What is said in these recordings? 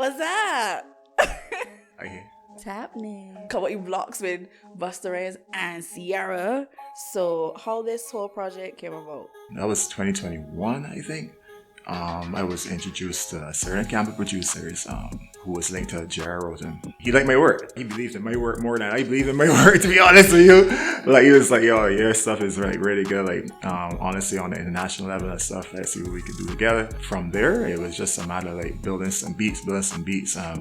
What's up? Okay. What's happening? Couple of vlogs with Busta Rhymes and Ciara. So how this whole project came about? That was 2021, I think. I was introduced to a certain camp of producers who was linked to Gerald, and he liked my work. He believed in my work more than I believed in my work, to be honest with you. Like, he was like, yo, your stuff is like really good. Like, honestly, on the international level and stuff, let's see what we could do together. From there, it was just a matter of like building some beats,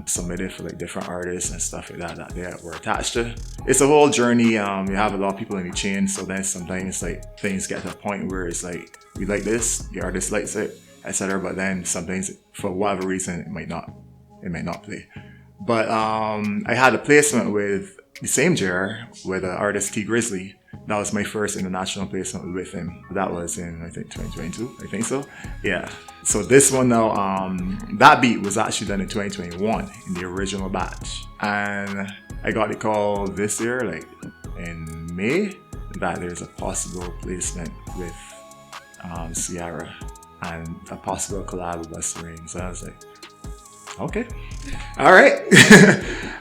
submitted for like different artists and stuff like that they were attached to. It's a whole journey. You have a lot of people in the chain, so then sometimes like things get to a point where it's like, we like this, the artist likes it, etc. But then sometimes, for whatever reason, it might not play. But I had a placement with the same JR with the artist T Grizzly. That was my first international placement with him. That was in, I think, 2022. I think so. Yeah. So this one now, that beat was actually done in 2021 in the original batch, and I got the call this year, like in May, that there's a possible placement with Ciara and a possible collab with Busta Rhymes. So I was like, okay, all right,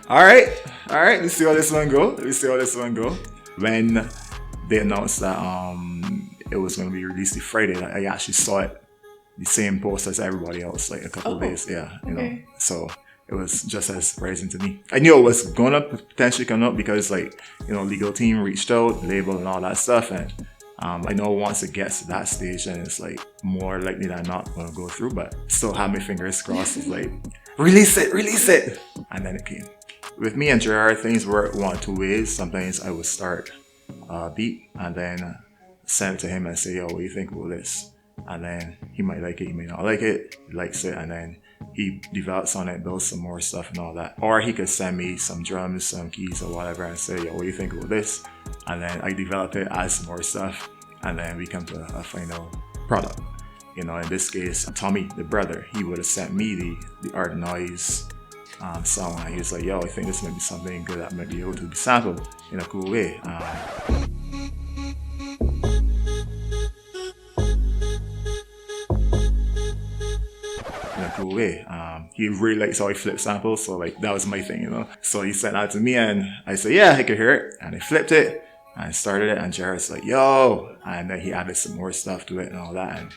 all right. Let's see how this one go. When they announced that it was going to be released the Friday, I actually saw it, the same post as everybody else, like a couple of days. Yeah, you know. So it was just as surprising to me. I knew it was gonna potentially come up because, like, you know, legal team reached out, label and all that stuff, and I know once it gets to that stage, then it's like more likely than not gonna go through. But still have my fingers crossed. It's like, release it, and then it came. With me and JR, things work one of two ways. Sometimes I would start a beat and then send it to him and say, yo, what do you think about this? And then he might like it, he may not like it. He likes it, and then he develops on it, builds some more stuff and all that. Or he could send me some drums, some keys or whatever and say, yo, what do you think about this? And then I develop it, add some more stuff, and then we come to a final product. You know, in this case, Tommy, the brother, he would have sent me the Art Noise song, and he was like, yo, I think this might be something good that might be able to be sampled in a cool way. He really likes how I flip samples, so like that was my thing, you know. So he sent that to me, and I said, yeah, I could hear it, and I flipped it and started it, and Jared's like, yo, and then he added some more stuff to it and all that, and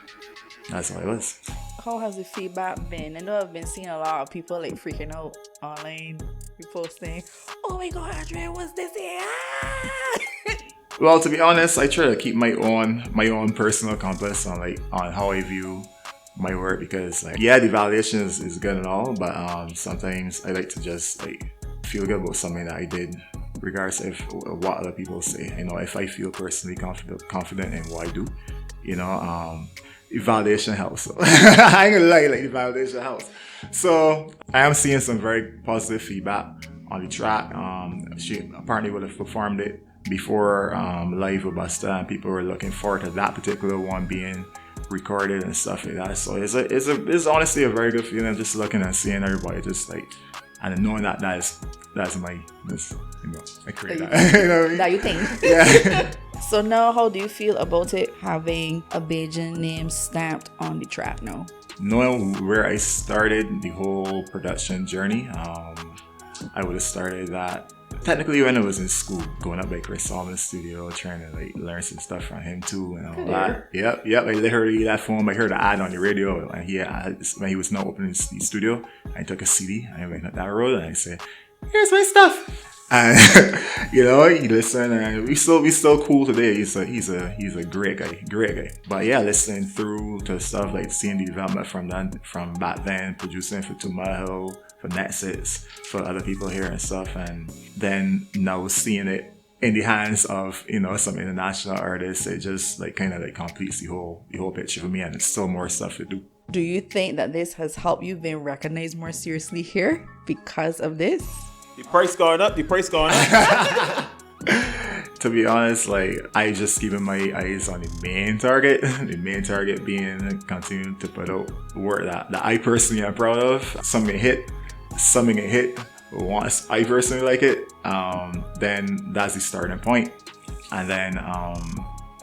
that's what it was. How has the feedback been? I know I've been seeing a lot of people like freaking out online, reposting, oh my god, Andre, what's this here? Well, to be honest, I try to keep my own personal compass on how I view my work, because like, yeah, the validation is good and all, but sometimes I like to just like feel good about something that I did, regardless of what other people say. You know, if I feel personally confident in what I do, you know, the validation helps. So I ain't gonna lie, like the validation helps. So I am seeing some very positive feedback on the track. She apparently would have performed it before live with Busta, and people were looking forward to that particular one being recorded and stuff like that. So it's honestly a very good feeling, just looking and seeing everybody just like, and knowing that that's my, you know, I create that. You know what I mean? That you think. Yeah. So now, how do you feel about it having a Bajan name stamped on the track now? Knowing where I started the whole production journey, I would have started that technically when I was in school, going up like Chris Solomon's studio, trying to like learn some stuff from him too and all that. Yep. I literally that phone. I heard an ad on the radio, and when he was now opening the studio, I took a CD, I went up that road, and I said, "Here's my stuff." And you know, he listened, and we still cool today. He's a great guy. But yeah, listening through to stuff, like seeing the development from back then, producing for Tumaho, for Nexus, for other people here and stuff, and then now seeing it in the hands of, you know, some international artists, it just like kind of like completes the whole picture for me, and it's still more stuff to do. Do you think that this has helped you being recognized more seriously here because of this? The price going up. To be honest, like, I just keeping my eyes on the main target. The main target being continuing to put out work that I personally am proud of. Something get hit. Once I personally like it, then that's the starting point. And then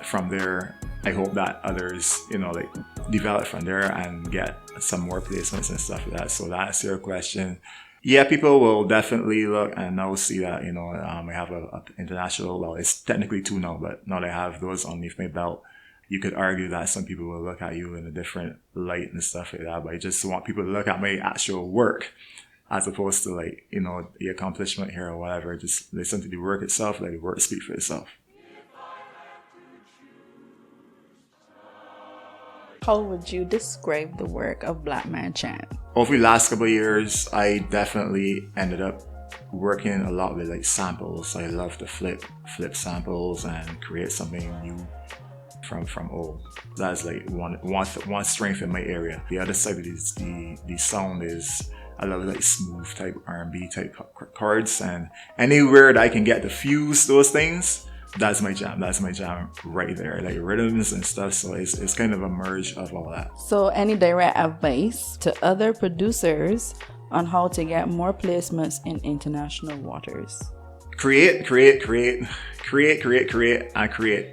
from there, I hope that others, you know, like develop from there and get some more placements and stuff like that. So that's your question. Yeah, people will definitely look and now see that, I have a international, well, it's technically 2 now, but now that I have those underneath my belt, you could argue that some people will look at you in a different light and stuff like that. But I just want people to look at my actual work as opposed to the accomplishment here or whatever. Just listen to the work itself, let the work speak for itself. How would you describe the work of Black Man Chant? Over the last couple of years, I definitely ended up working a lot with samples. I love to flip samples and create something new from old. That's one strength in my area. The other side of this, the sound is, I love smooth type R&B type chords, and anywhere that I can get to fuse those things, that's my jam. That's my jam right there, rhythms and stuff. So it's kind of a merge of all that. So any direct advice to other producers on how to get more placements in international waters? Create,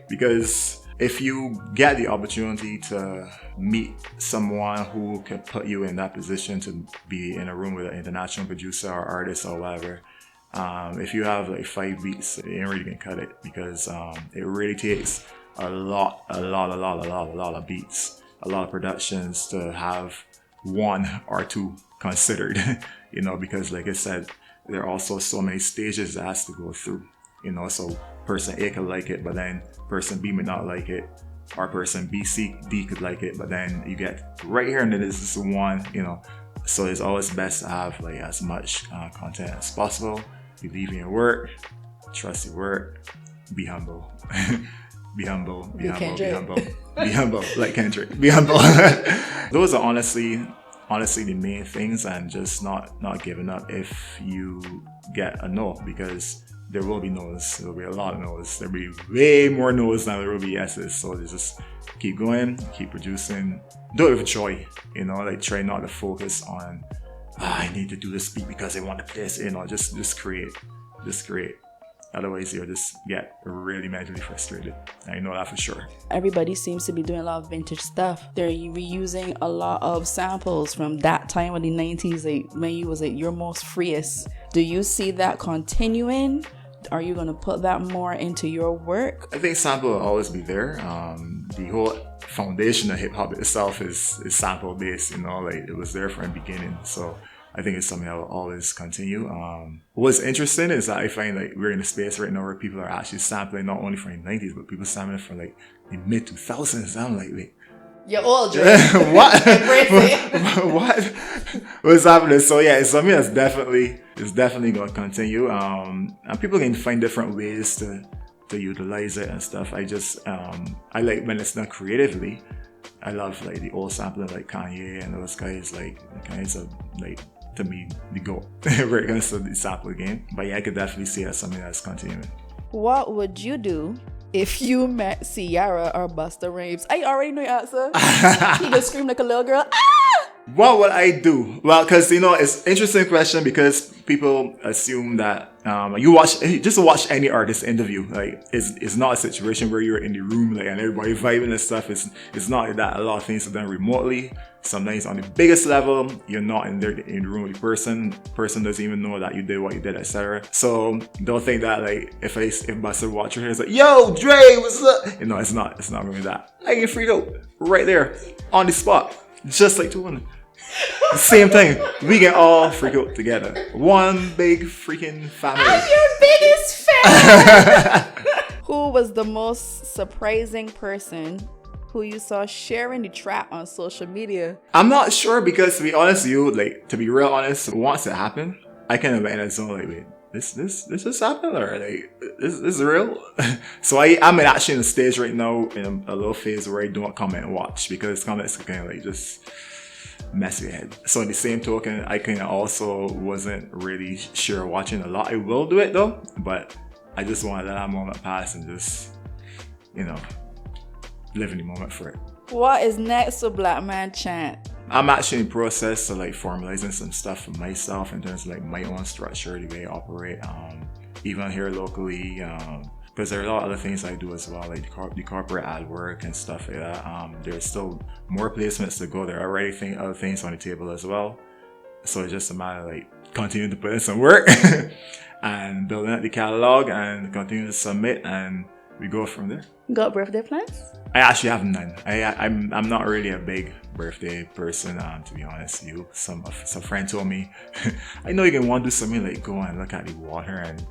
because if you get the opportunity to meet someone who can put you in that position to be in a room with an international producer or artist or whatever, if you have 5 beats, it ain't really gonna cut it, because it really takes a lot of beats, a lot of productions to have 1 or 2 considered, because like I said, there are also so many stages that has to go through, so person A could like it, but then person B may not like it, or person B, C, D could like it, but then you get right here and then this is one, so it's always best to have as much content as possible. Believe in your work, trust your work, be humble. Be humble, be humble, be humble, be humble, like Kendrick, be humble. Those are honestly the main things, and just not giving up if you get a no, because there will be no's. There will be a lot of no's. There will be way more no's than there will be yeses. So just keep going, keep producing, do it with joy, try not to focus on, I need to do this beat because I want to play this, just create. Otherwise, you'll just get really mentally frustrated. I know that for sure. Everybody seems to be doing a lot of vintage stuff. They're reusing a lot of samples from that time of the 90s, when you was at your most freest. Do you see that continuing? Are you going to put that more into your work? I think sample will always be there. The whole foundation of hip-hop itself is sample based, it was there from the beginning. So I think it's something that will always continue. What's interesting is that I find we're in a space right now where people are actually sampling not only from the 90s, but people sampling from the mid 2000s. I'm wait. You're old, Dre. What? What? What's happening? So yeah, it's something that's definitely going to continue. And people can find different ways to utilize it and stuff. I like when it's done creatively. I love the old sampling Kanye and those guys. Kanye's to me the GOAT when it comes to the sample game. But yeah, I could definitely see it as something that's continuing. What would you do if you met Ciara or Busta Rhymes? I already know your answer. He just scream like a little girl. Ah! What would I do? Well, because it's an interesting question, because people assume that just watch any artist interview. It's not a situation where you're in the room and everybody vibing and stuff. It's not like that. A lot of things are done remotely. Sometimes on the biggest level, you're not in the room with the person. Person doesn't even know that you did what you did, etc. So don't think that if Busta watch your hair, it's yo, Dre, what's up? It's not really that. I get freaked out right there on the spot, just like 200. Same thing. We can all freak out together. One big freaking family. I'm your biggest fan. Who was the most surprising person who you saw sharing the trap on social media? I'm not sure, because to be honest with you, to be real honest, once it happened, I kind of went in a zone wait, this just happened, or this is real? So I'm actually in a stage right now in a little phase where I don't comment and watch, because comments can kind of just mess your head. So in the same token, I kind of also wasn't really sure watching a lot. I will do it though, but I just want to let that moment pass and just live in the moment for it. What is next for Black Man Chant? I'm actually in the process of formalizing some stuff for myself in terms of my own structure, the way I operate. Even here locally, because there are a lot of other things I do as well, like the corporate ad work and stuff like that. There's still more placements to go. There are already other things on the table as well. So it's just a matter of like continuing to put in some work and building up the catalog and continue to submit, and we go from there. Got birthday plans? I actually have none. I'm not really a big birthday person, to be honest with you. Some friend told me, I know you can want to do something like go and look at the water and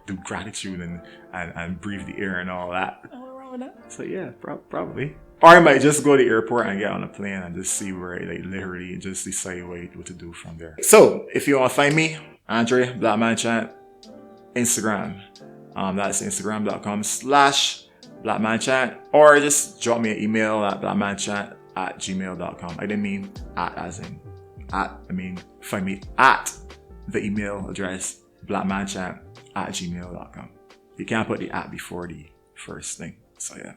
do gratitude and breathe the air and all that. What's wrong with that? So yeah, probably. Or I might just go to the airport and get on a plane and just see where, like, literally just decide what to do from there. So if you want to find me, Andre, Blackman Chant, Instagram. That's Instagram.com/BlackmanChant, or just drop me an email at blackmanchant@gmail.com. I didn't mean at as in at. I mean find me at the email address blackmanchant@gmail.com. You can't put the at before the first thing. So yeah.